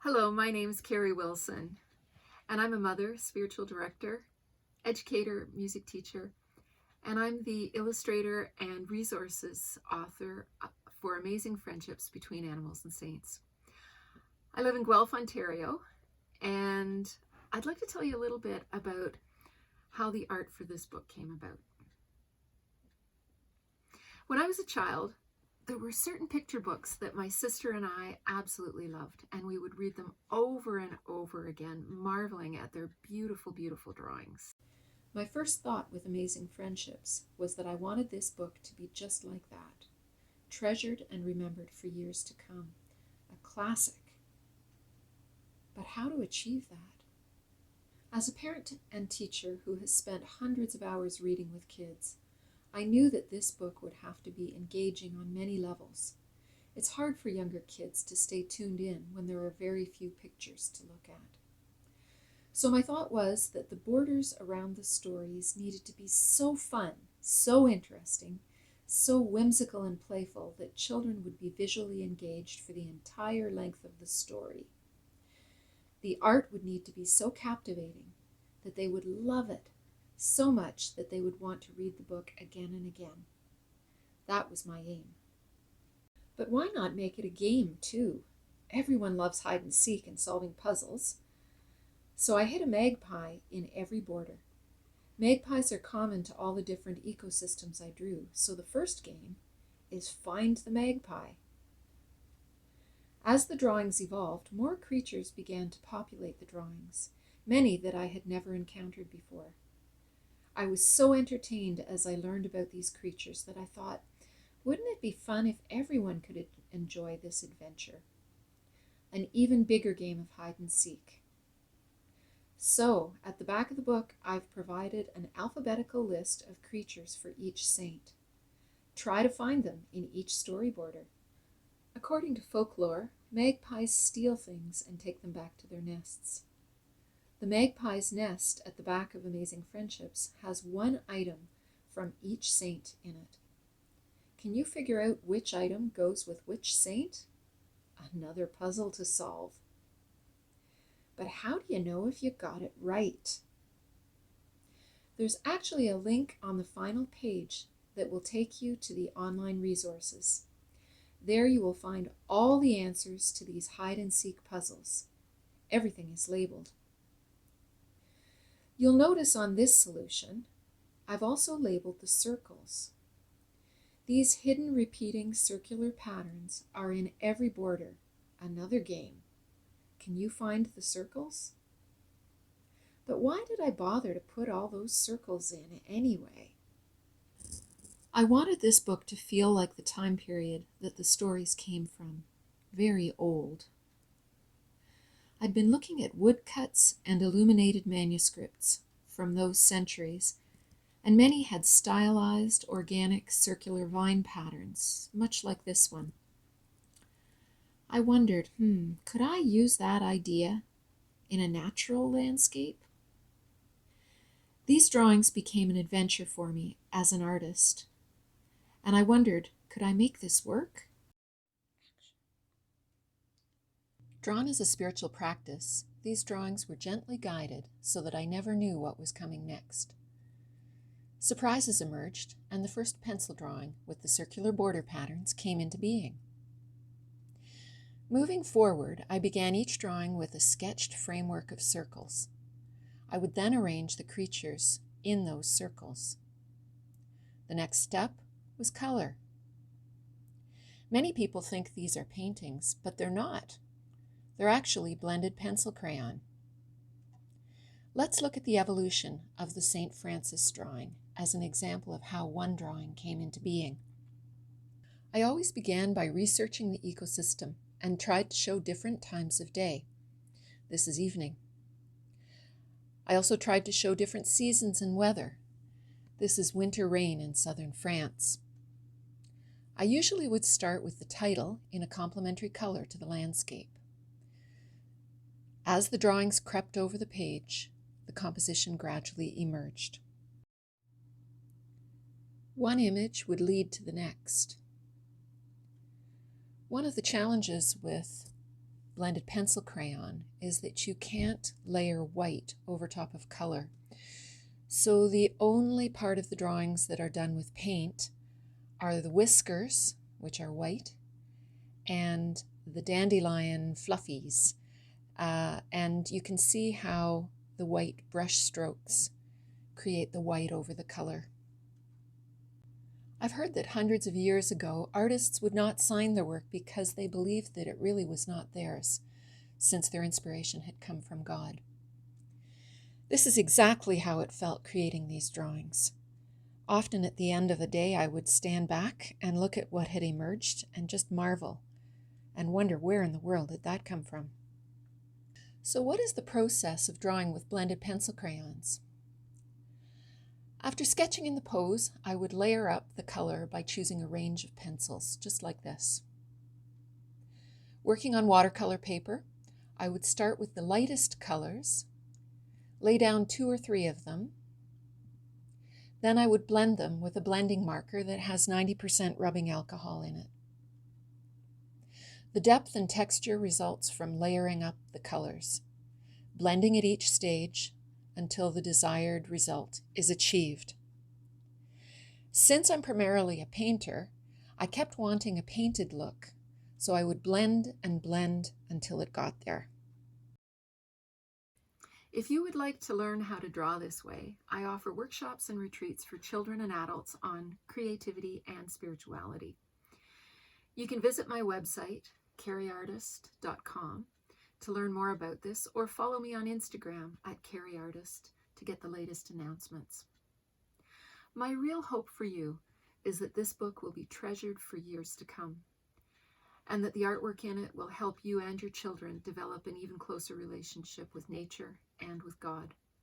Hello, my name is Kerry Wilson, and I'm a mother, spiritual director, educator, music teacher, and I'm the illustrator and resources author for Amazing Friendships Between Animals and Saints. I live in Guelph, Ontario, and I'd like to tell you a little bit about how the art for this book came about. When I was a child, there were certain picture books that my sister and I absolutely loved, and we would read them over and over again, marveling at their beautiful, beautiful drawings. My first thought with Amazing Friendships was that I wanted this book to be just like that, treasured and remembered for years to come, a classic. But how to achieve that? As a parent and teacher who has spent hundreds of hours reading with kids, I knew that this book would have to be engaging on many levels. It's hard for younger kids to stay tuned in when there are very few pictures to look at. So my thought was that the borders around the stories needed to be so fun, so interesting, so whimsical and playful that children would be visually engaged for the entire length of the story. The art would need to be so captivating that they would love it so much that they would want to read the book again and again. That was my aim. But why not make it a game, too? Everyone loves hide and seek and solving puzzles. So I hid a magpie in every border. Magpies are common to all the different ecosystems I drew, so the first game is Find the Magpie. As the drawings evolved, more creatures began to populate the drawings, many that I had never encountered before. I was so entertained as I learned about these creatures that I thought, wouldn't it be fun if everyone could enjoy this adventure? An even bigger game of hide and seek. So, at the back of the book, I've provided an alphabetical list of creatures for each saint. Try to find them in each story border. According to folklore, magpies steal things and take them back to their nests. The magpie's nest at the back of Amazing Friendships has one item from each saint in it. Can you figure out which item goes with which saint? Another puzzle to solve. But how do you know if you got it right? There's actually a link on the final page that will take you to the online resources. There you will find all the answers to these hide and seek puzzles. Everything is labeled. You'll notice on this solution, I've also labeled the circles. These hidden repeating circular patterns are in every border. Another game. Can you find the circles? But why did I bother to put all those circles in anyway? I wanted this book to feel like the time period that the stories came from. Very old. I'd been looking at woodcuts and illuminated manuscripts from those centuries, and many had stylized, organic, circular vine patterns, much like this one. I wondered, could I use that idea in a natural landscape? These drawings became an adventure for me as an artist, and I wondered, could I make this work? Drawn as a spiritual practice, these drawings were gently guided so that I never knew what was coming next. Surprises emerged, and the first pencil drawing with the circular border patterns came into being. Moving forward, I began each drawing with a sketched framework of circles. I would then arrange the creatures in those circles. The next step was color. Many people think these are paintings, but they're not. They're actually blended pencil crayon. Let's look at the evolution of the St. Francis drawing as an example of how one drawing came into being. I always began by researching the ecosystem and tried to show different times of day. This is evening. I also tried to show different seasons and weather. This is winter rain in southern France. I usually would start with the title in a complementary color to the landscape. As the drawings crept over the page, the composition gradually emerged. One image would lead to the next. One of the challenges with blended pencil crayon is that you can't layer white over top of color. So the only part of the drawings that are done with paint are the whiskers, which are white, and the dandelion fluffies. And you can see how the white brush strokes create the white over the color. I've heard that hundreds of years ago, artists would not sign their work because they believed that it really was not theirs, since their inspiration had come from God. This is exactly how it felt creating these drawings. Often at the end of a day, I would stand back and look at what had emerged and just marvel and wonder where in the world did that come from. So what is the process of drawing with blended pencil crayons? After sketching in the pose, I would layer up the color by choosing a range of pencils, just like this. Working on watercolor paper, I would start with the lightest colors, lay down 2 or 3 of them. Then I would blend them with a blending marker that has 90% rubbing alcohol in it. The depth and texture results from layering up the colors, blending at each stage until the desired result is achieved. Since I'm primarily a painter, I kept wanting a painted look, so I would blend and blend until it got there. If you would like to learn how to draw this way, I offer workshops and retreats for children and adults on creativity and spirituality. You can visit my website, kerryartist.com, to learn more about this, or follow me on Instagram at kerryartist to get the latest announcements. My real hope for you is that this book will be treasured for years to come, and that the artwork in it will help you and your children develop an even closer relationship with nature and with God.